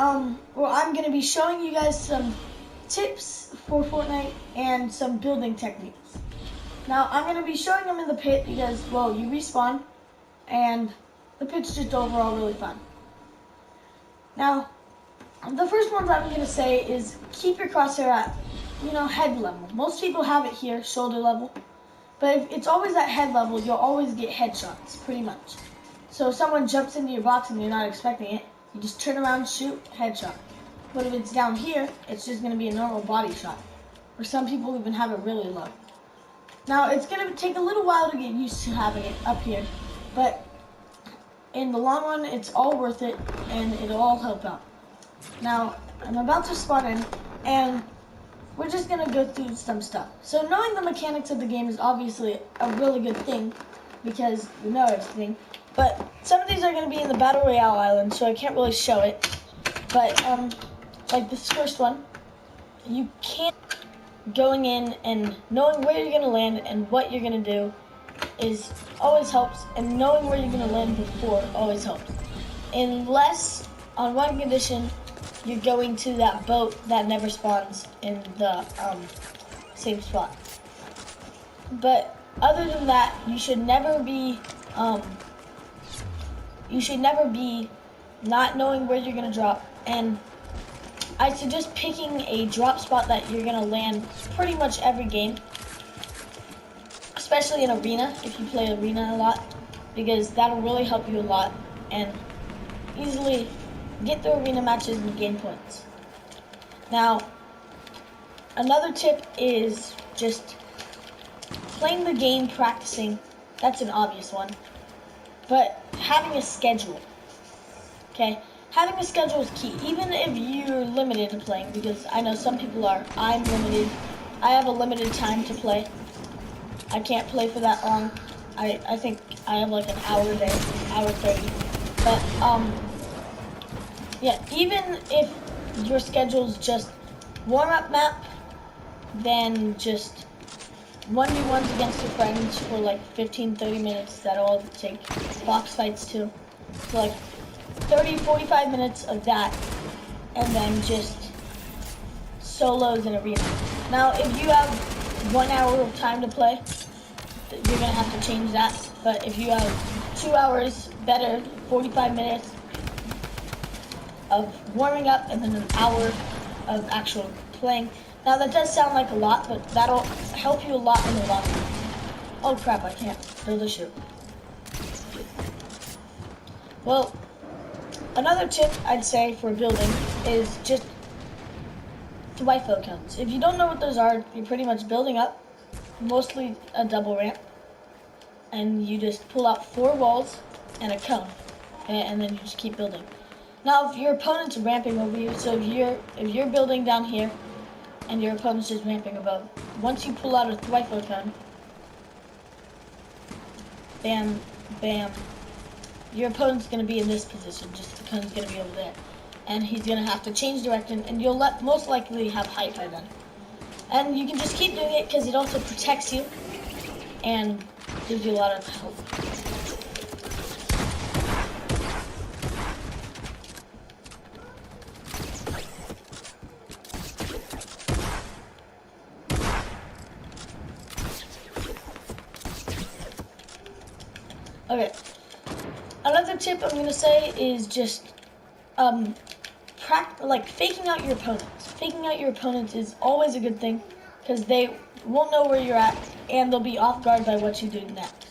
Well, I'm going to be showing you guys some tips for Fortnite and some building techniques. Now, I'm going to be showing them in the pit because, well, you respawn, and the pit's just overall really fun. Now, the first ones I'm going to say is keep your crosshair at, head level. Most people have it here, shoulder level. But if it's always at head level, you'll always get headshots, pretty much. So if someone jumps into your box and you're not expecting it, you just turn around, shoot, headshot. But if it's down here, it's just going to be a normal body shot. Or some people even have it really low. Now, it's going to take a little while to get used to having it up here. But in the long run, it's all worth it, and it'll all help out. Now, I'm about to spawn in, and we're just going to go through some stuff. So knowing the mechanics of the game is obviously a really good thing, because you know everything. But some of these are going to be in the Battle Royale island, so I can't really show it. But, like this first one, you can't going in and knowing where you're going to land and what you're going to do is always helps, and knowing where you're going to land before always helps. Unless, on one condition, you're going to that boat that never spawns in the same spot. But other than that, you should never be not knowing where you're gonna drop. And I suggest picking a drop spot that you're gonna land pretty much every game, especially in arena if you play arena a lot, because that'll really help you a lot and easily get through arena matches and gain points. Now, another tip is just playing the game, practicing. That's an obvious one. But having a schedule, okay? Having a schedule is key, even if you're limited to playing, because I know some people are. I'm limited. I have a limited time to play. I can't play for that long. I think I have like an hour a day, hour 30. But, yeah, even if your schedule's just warm-up map, then just 1v1s against your friends for like 15-30 minutes. That'll all take. Box fights too. So like 30-45 minutes of that, and then just solos in arena. Now, if you have 1 hour of time to play, you're gonna have to change that. But if you have 2 hours, better, 45 minutes of warming up and then an hour of actual playing. Now that does sound like a lot, but that'll help you a lot in the long run. Oh crap, I can't build a chute. Well, another tip I'd say for building is just Wi-Fi cones. If you don't know what those are, you're pretty much building up, mostly a double ramp, and you just pull out 4 walls and a cone, and then you just keep building. Now, if your opponent's ramping over you, so if you're building down here, and your opponent's just ramping above, once you pull out a Wi-Fi cone, bam, bam, your opponent's going to be in this position, just the cone's going to be over there. And he's going to have to change direction, and you'll most likely have height by then. And you can just keep doing it because it also protects you and gives you a lot of help. Okay, another tip I'm going to say is just faking out your opponents. Faking out your opponents is always a good thing because they won't know where you're at and they'll be off guard by what you do next.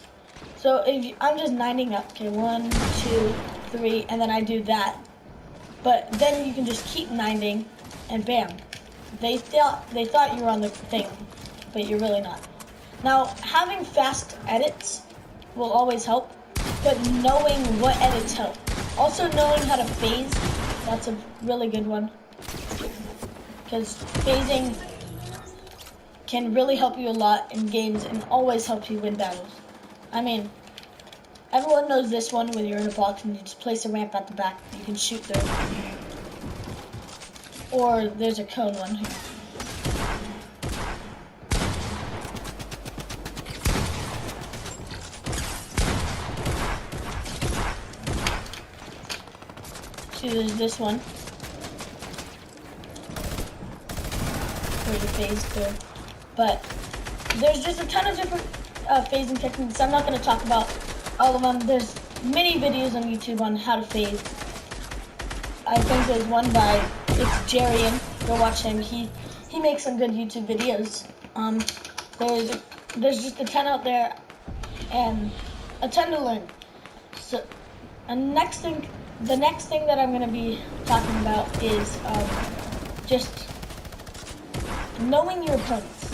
So I'm just 9ing up, okay, 1, 2, 3, and then I do that. But then you can just keep 9ing and bam, they thought you were on the thing, but you're really not. Now, having fast edits will always help, but knowing what edits help. Also knowing how to phase, that's a really good one. Because phasing can really help you a lot in games and always helps you win battles. I mean, everyone knows this one when you're in a box and you just place a ramp at the back you can shoot through. Or there's a cone one here. See, there's this one. for your phase through. But there's just a ton of different phasing techniques. I'm not going to talk about all of them. There's many videos on YouTube on how to phase. I think there's one by, it's Jarian. Go watch him. He makes some good YouTube videos. There's just a ton out there and a ton to learn. So, and the next thing that I'm going to be talking about is just knowing your opponents.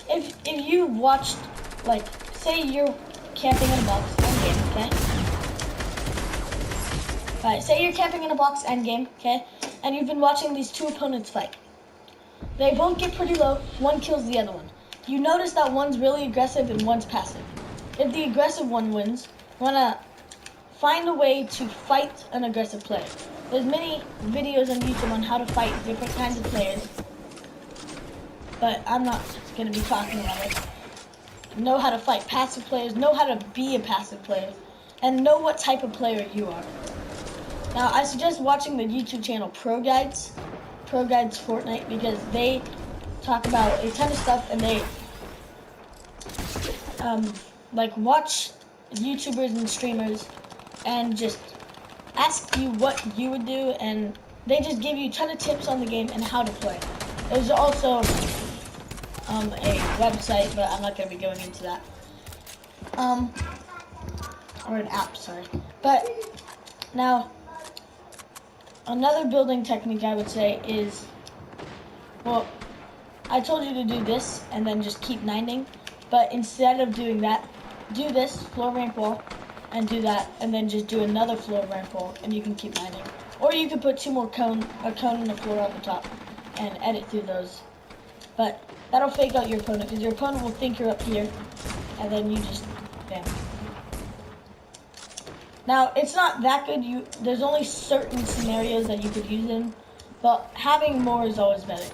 If you watched, like, say you're camping in a box endgame, okay? Alright, say you're camping in a box endgame, okay? And you've been watching these two opponents fight. They both get pretty low, one kills the other one. You notice that one's really aggressive and one's passive. If the aggressive one wins, you want to find a way to fight an aggressive player. There's many videos on YouTube on how to fight different kinds of players, but I'm not going to be talking about it. Know how to fight passive players, know how to be a passive player, and know what type of player you are. Now, I suggest watching the YouTube channel Pro Guides Fortnite, because they talk about a ton of stuff, and they like watch YouTubers and streamers and just ask you what you would do, and they just give you a ton of tips on the game and how to play. There's also a website, but I'm not going to be going into that. Or an app, sorry. But now, another building technique I would say is, well, I told you to do this and then just keep grinding, but instead of doing that, do this floor ramp wall and do that, and then just do another floor ramp wall, and you can keep grinding. Or you could put a cone and a floor on the top and edit through those. But that'll fake out your opponent, because your opponent will think you're up here, and then you just, bam. Now, it's not that good. There's only certain scenarios that you could use in, but having more is always better.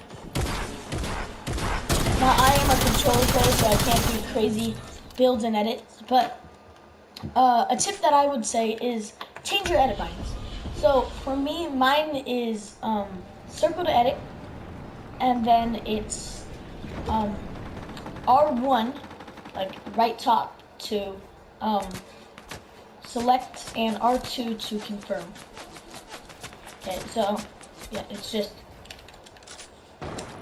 Now, I am a controller player, so I can't do crazy builds and edits, but a tip that I would say is change your edit bindings. So, for me, mine is circle to edit, and then it's R1, like right top, to select, and R2 to confirm. Okay, so yeah, it's just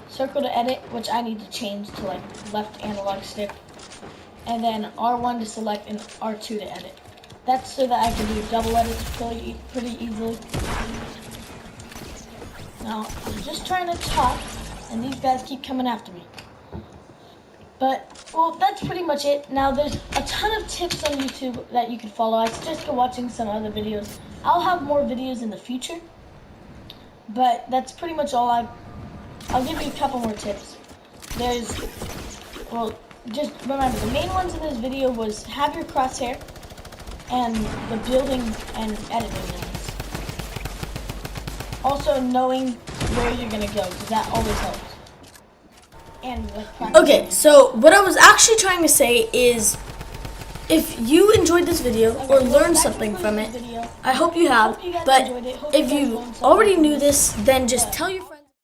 circle to edit, which I need to change to like left analog stick, and then R1 to select and R2 to edit. That's so that I can do double edits pretty easily. Now, I'm just trying to talk, and these guys keep coming after me. But, well, that's pretty much it. Now, there's a ton of tips on YouTube that you can follow. I suggest go watching some other videos. I'll have more videos in the future, but that's pretty much all. I'll give you a couple more tips. Well, just remember, the main ones in this video was have your crosshair and the building and editing ones. Also, knowing where you're going to go, because that always helps. And okay, so what I was actually trying to say is, if you enjoyed this video or learned something from it, I hope you have, but if you already knew this, then just tell your friends.